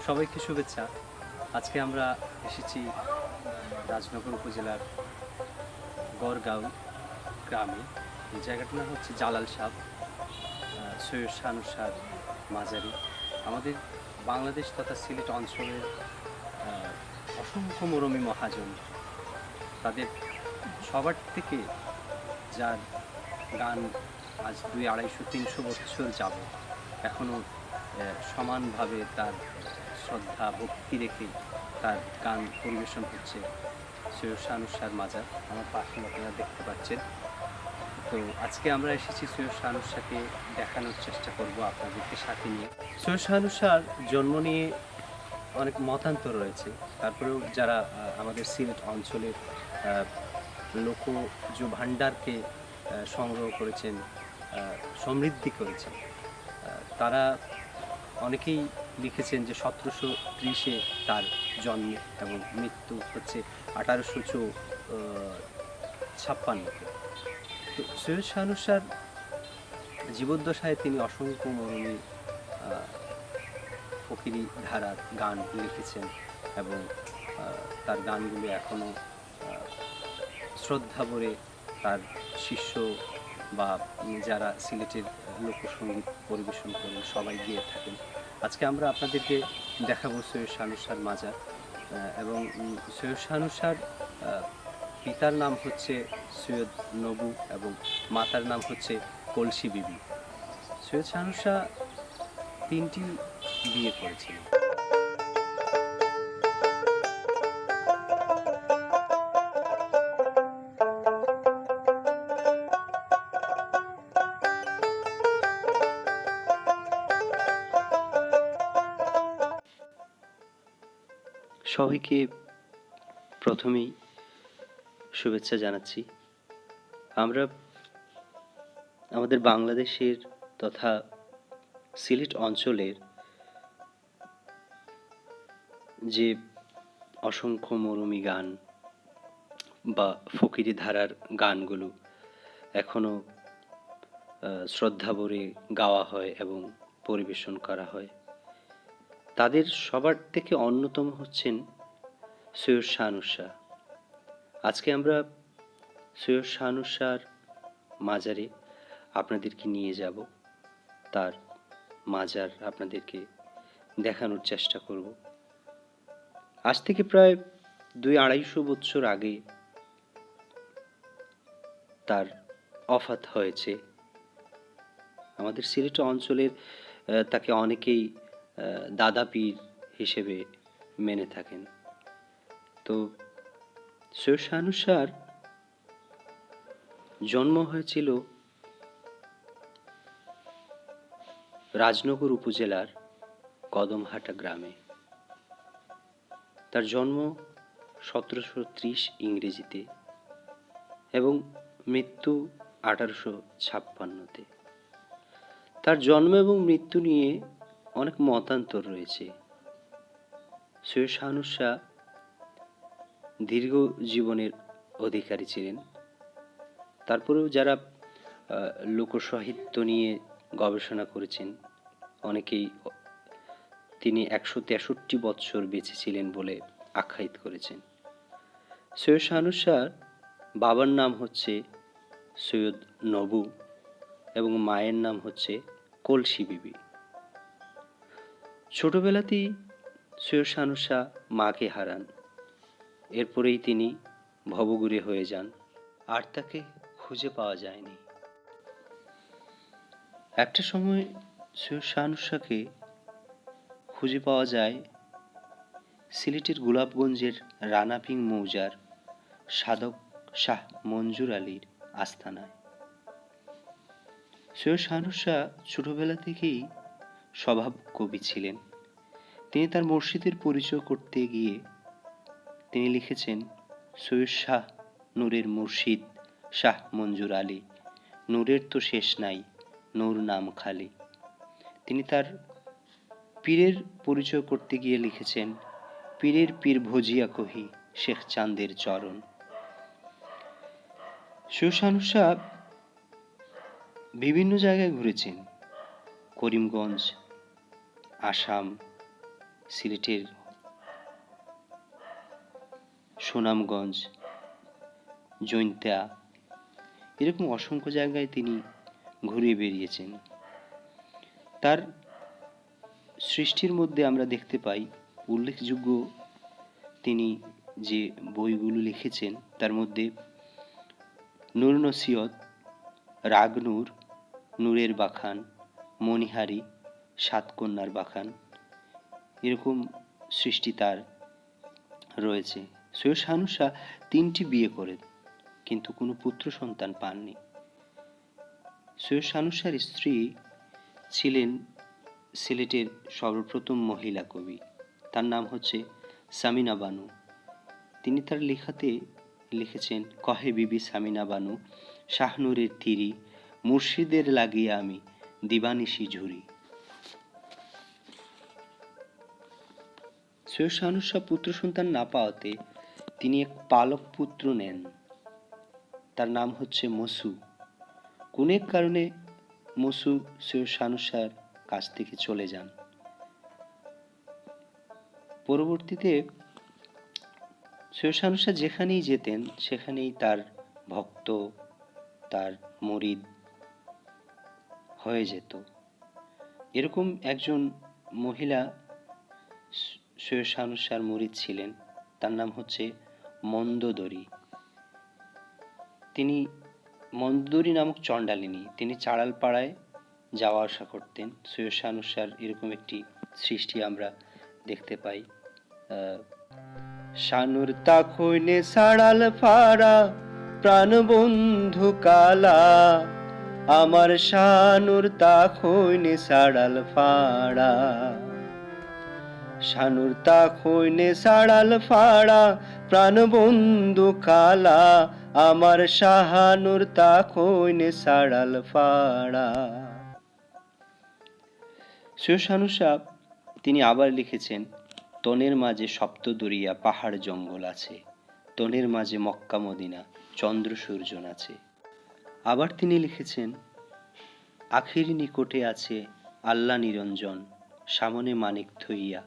সবাইকে শুভেচ্ছা। আজকে আমরা এসেছি রাজনগর উপজেলার গড়গাঁও গ্রামে। এই জায়গাটার নাম হচ্ছে জালাল সাহ সৈয়দ শাহ শাহর মাজারি। আমাদের বাংলাদেশ তথা সিলেট অঞ্চলের অসংখ্য মরমী মহাজন, তাদের সবার থেকে যার গান আজ 200-250-300 বছর যাবত এখনও সমানভাবে তার শ্রদ্ধা ভক্তি রেখে তার গান পরিবেশন হচ্ছে সৈয়দ শাহ শাহর মাজার। আমার পাশে আপনারা দেখতে পাচ্ছেন। তো আজকে আমরা এসেছি সৈয়দ শাহ শাহকে দেখানোর চেষ্টা করব আপনাদেরকে সাথে নিয়ে। সৈয়দ শাহ শাহর জন্ম নিয়ে অনেক মতান্তর রয়েছে, তারপরেও যারা আমাদের সিলেট অঞ্চলের লোকজ ভাণ্ডারকে সংগ্রহ করেছেন, সমৃদ্ধি করেছেন, তারা অনেকেই লিখেছেন যে 1730-এ তার জন্ম এবং মৃত্যু হচ্ছে 1856-তে। তো সৈয়দ শাহ শাহর জীবদ্দশায় তিনি অসংখ্য মরমী ফকিরি ধারার গান লিখেছেন এবং তার গানগুলো এখনও শ্রদ্ধা ভরে তার শিষ্য বা যারা সিলেটের লোকসঙ্গীত পরিবেশন করেন সবাই গিয়ে থাকেন। আজকে আমরা আপনাদেরকে দেখাবো সৈয়দ শাহ শাহর মাজার। এবং সৈয়দ শাহ শাহর পিতার নাম হচ্ছে সৈয়দ নবু এবং মাতার নাম হচ্ছে কলসি বিবি। সৈয়দ শাহ শাহ 3টি বিয়ে করেছিলেন। সবাইকে প্রথমেই শুভেচ্ছা জানাচ্ছি। আমরা আমাদের বাংলাদেশের তথা সিলেট অঞ্চলের যে অসংখ্য মরমী গান বা ফকিরি ধারার গানগুলো এখনও শ্রদ্ধা ভরে গাওয়া হয় এবং পরিবেশন করা হয়, তাদের সবার থেকে অন্যতম হচ্ছেন সৈয়দ শাহ শাহ। আজকে আমরা সৈয়দ শাহ শাহর মাজারে আপনাদেরকে নিয়ে যাব, তার মাজার আপনাদেরকে দেখানোর চেষ্টা করব। আজ থেকে প্রায় 200-250 বছর আগে তার ওফাত হয়েছে। আমাদের সিলেট অঞ্চলের তাকে অনেকেই দাদা পীর হিসেবে মেনে থাকেন। তো সৈয়দ শাহ শাহর জন্ম হয়েছিল রাজনগর উপজেলার কদমহাটা গ্রামে। তার জন্ম 1730 ইংরেজিতে এবং মৃত্যু 1856-তে। তার জন্ম এবং মৃত্যু নিয়ে অনেক মতান্তর রয়েছে। সৈয়দ শাহ শাহ দীর্ঘ জীবনের অধিকারী ছিলেন। তারপরেও যারা লোকসাহিত্য নিয়ে গবেষণা করেছেন অনেকেই তিনি 163 বছর বেঁচে ছিলেন বলে আখ্যায়িত করেছেন। সৈয়দ শাহ শাহর বাবার নাম হচ্ছে সৈয়দ নবু এবং মায়ের নাম হচ্ছে কলসি বিবি। ছোটবেলাতেই সৈয়দ শাহ শাহ মাকে হারান। এরপরেই তিনি ভবঘুরে হয়ে যান, আর তাকে খুঁজে পাওয়া যায়নি। একটা সময় সৈয়দ শাহ শাহকে খুঁজে পাওয়া যায় সিলেটের গোলাপগঞ্জের রানাপিং মৌজার সাধক শাহ মঞ্জুর আলীর আস্তানায়। সৈয়দ শাহ শাহ ছোটবেলা থেকেই স্বভাব কবি ছিলেন। তিনি তার মুর্শিদের পরিচয় করতে গিয়ে তিনি লিখেছেন, সৈয়দ শাহ নূরের মুর্শিদ শাহ মঞ্জুর আলী, নূরের তো শেষ নাই, নূর নাম খালি। তিনি তার পীরের পরিচয় করতে গিয়ে লিখেছেন, পীরের পীর ভজিয়া কহি শেখ চাঁদের চরণ। সৈয়দ শাহ শাহ বিভিন্ন জায়গায় ঘুরেছেন, করিমগঞ্জ, আসাম, সিলেটের সুনামগঞ্জ, জৈন্তা, এরকম অসংখ্য জায়গায় তিনি ঘুরে বেরিয়েছেন। তার সৃষ্টির মধ্যে আমরা দেখতে পাই উল্লেখযোগ্য তিনি যে বইগুলো লিখেছেন তার মধ্যে নূর নসিহত, রাগনূর, নূরের বাখান, মণিহারি, সাতকন্যার বাখান, এরকম সৃষ্টি তার রয়েছে। সৈয়দ শাহানুর শাহ 3টি বিয়ে করেন কিন্তু কোনো পুত্র সন্তান পাননি। সৈয়দ শাহানুর শাহর স্ত্রী ছিলেন সিলেটের সর্বপ্রথম মহিলা কবি, তার নাম হচ্ছে সামিনা বানু। তিনি তার লেখাতে লিখেছেন, কহে বিবি সামিনা বানু, শাহনুরের তিরি, মুর্শিদের লাগিয়া আমি দিবানিশি ঝুরি। সৈয়দ শাহানুর শাহ পুত্র সন্তান না পাওয়াতে তিনি এক পালক পুত্র নেন, তার নাম হচ্ছে মসু। কোন এক কারণে মসু সৈয়দ শাহানুর শাহর কাছ থেকে চলে যান। পরবর্তীতে সৈয়দ শাহানুর শাহ যেখানেই যেতেন সেখানেই তার ভক্ত, তার মুরিদ হয়ে যেত। এরকম একজন মহিলা সৈয়দ শাহানুর শাহর মুরিদ ছিলেন, তার নাম হচ্ছে মন্দোদরী। তিনি মন্দোদরী নামক চণ্ডালিনী, তিনি চাড়ালপাড়ায় যাওয়া আসা করতেন। সৈয়দ শাহানুর শাহর এরকম একটি সৃষ্টি আমরা দেখতে পাই। শানুর তাখইনে সাড়াল ফাড়া প্রাণবন্ধু কালা, আমার শানুর তাখইনে সাড়াল ফাড়া, শানুর তাখইনে সাড়াল ফাড়া প্রাণবন্ধু কালা, আমার শাহানুর তাখইনে সাড়াল ফাড়া। সৈয়দ শাহানুর শাহ তিনি আবার লিখেছেন, তনের মাঝে সপ্ত দরিয়া পাহাড় জঙ্গল আছে, তনের মাঝে মক্কা মদিনা চন্দ্র সূর্য আছে। আবার তিনি লিখেছেন, আখির নিকটে আছে আল্লাহ নিরঞ্জন, সামনে মানিক থইয়া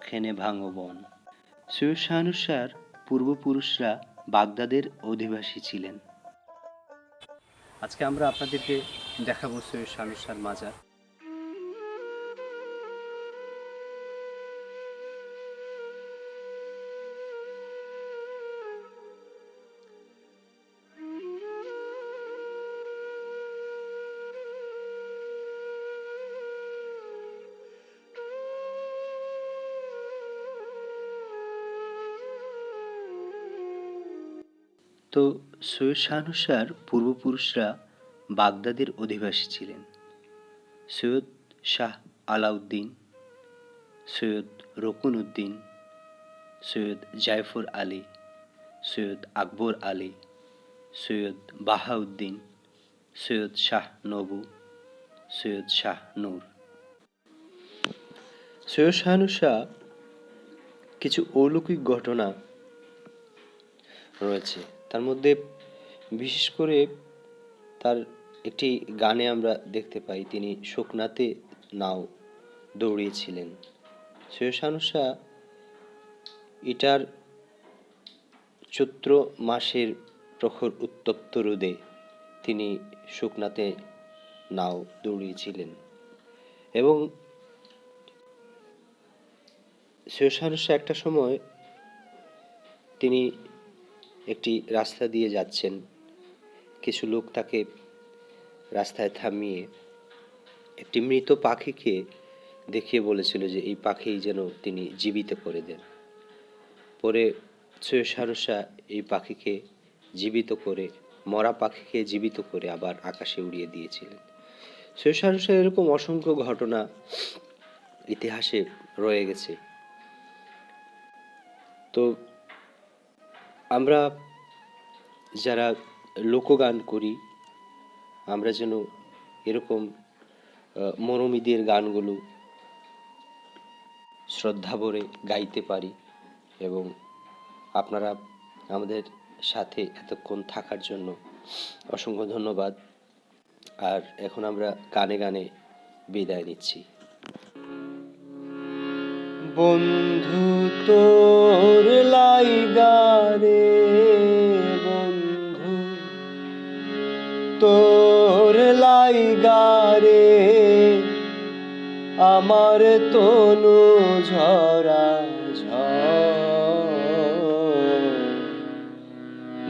খেনে ভাঙো বন। সৈয়দ শাহানুর শাহর পূর্বপুরুষরা বাগদাদের অধিবাসী ছিলেন। আজকে আমরা আপনাদেরকে দেখাবো সৈয়দ শাহানুর শাহর মাজার। তো সৈয়দ শাহানুর শাহর পূর্বপুরুষরা বাগদাদের অধিবাসী ছিলেন। সৈয়দ শাহ আলাউদ্দিন, সৈয়দ রকুন উদ্দিন, সৈয়দ জায়ফর আলী, সৈয়দ আকবর আলী, সৈয়দ বাহাউদ্দিন, সৈয়দ শাহ নবু, সৈয়দ শাহ নূর। সৈয়দ শাহানুর শাহ কিছু অলৌকিক ঘটনা রয়েছে, তার মধ্যে বিশেষ করে তার একটি গানে আমরা দেখতে পাই তিনি শুকনাতে নাও দৌড়িয়েছিলেন। সৈয়দ শাহানুর শাহ এটার চৈত্র মাসের প্রখর উত্তপ্ত রোদে তিনি শুকনাতে নাও দৌড়িয়েছিলেন এবং সৈয়দ শাহানুর শাহ একটা সময় তিনি একটি রাস্তা দিয়ে যাচ্ছেন, কিছু লোক তাকে রাস্তায় থামিয়ে একটি মৃত পাখিকে দেখিয়ে বলেছিল যে এই পাখি যেন তিনি জীবিত করে দেন। পরে সৈয়দ শাহানুর শাহ এই পাখিকে জীবিত করে, মরা পাখিকে জীবিত করে আবার আকাশে উড়িয়ে দিয়েছিলেন। সৈয়দ শাহানুর শাহ এরকম অসংখ্য ঘটনা ইতিহাসে রয়ে গেছে। তো আমরা যারা লোকগান করি আমরা যেন এরকম মরমীদের গানগুলো শ্রদ্ধা ভরে গাইতে পারি এবং আপনারা আমাদের সাথে এতক্ষণ থাকার জন্য অসংখ্য ধন্যবাদ। আর এখন আমরা গানে গানে বিদায় নিচ্ছি। বন্ধু তোর লাইগারে, বন্ধু তোর লাইগারে আমার তনু ঝরা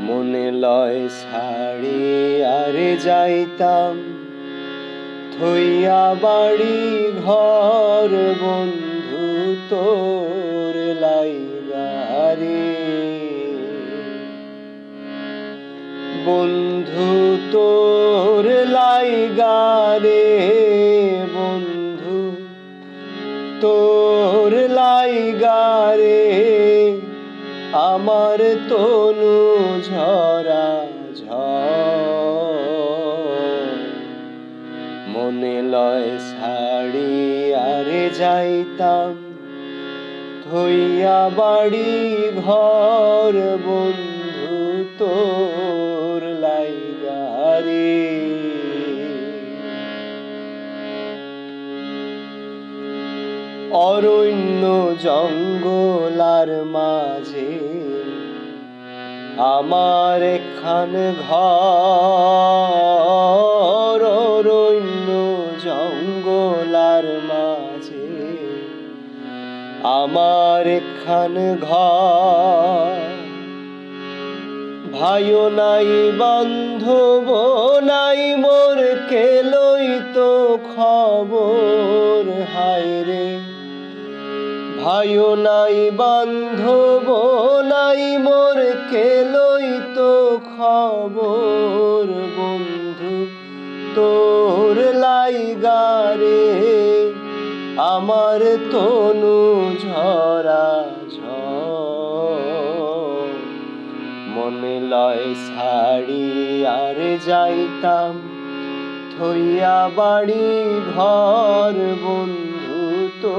মনে লয় ছাড়ি আরে যাইতাম থইয়া বাড়ি ঘর, বন্ধু তোর লাইগারে, বন্ধু তোর লাইগারে, বন্ধু তোর লাইগারে আমার তনু ঝরা মনে লয় ছাড়ি আরে যাইতাম থইয়া বাড়ি ঘর, বন্ধু তোর লাইগারে। অরণ্য জঙ্গলার মাঝে আমার একখান ঘর, অরণ্য জঙ্গলার মাঝে আমার একখান ঘর, ভাইও নাই বান্ধব নাই মোর কেলই তো খবর, হায় রে ভাইও নাই বান্ধব নাই মোর কেলই তো খবর, বন্ধু তোর লাইগারে আমার তনু ঝরা মনে লয় ছাড়ি আরে যাইতাম থইয়া বাড়ি ঘর, বন্ধু তো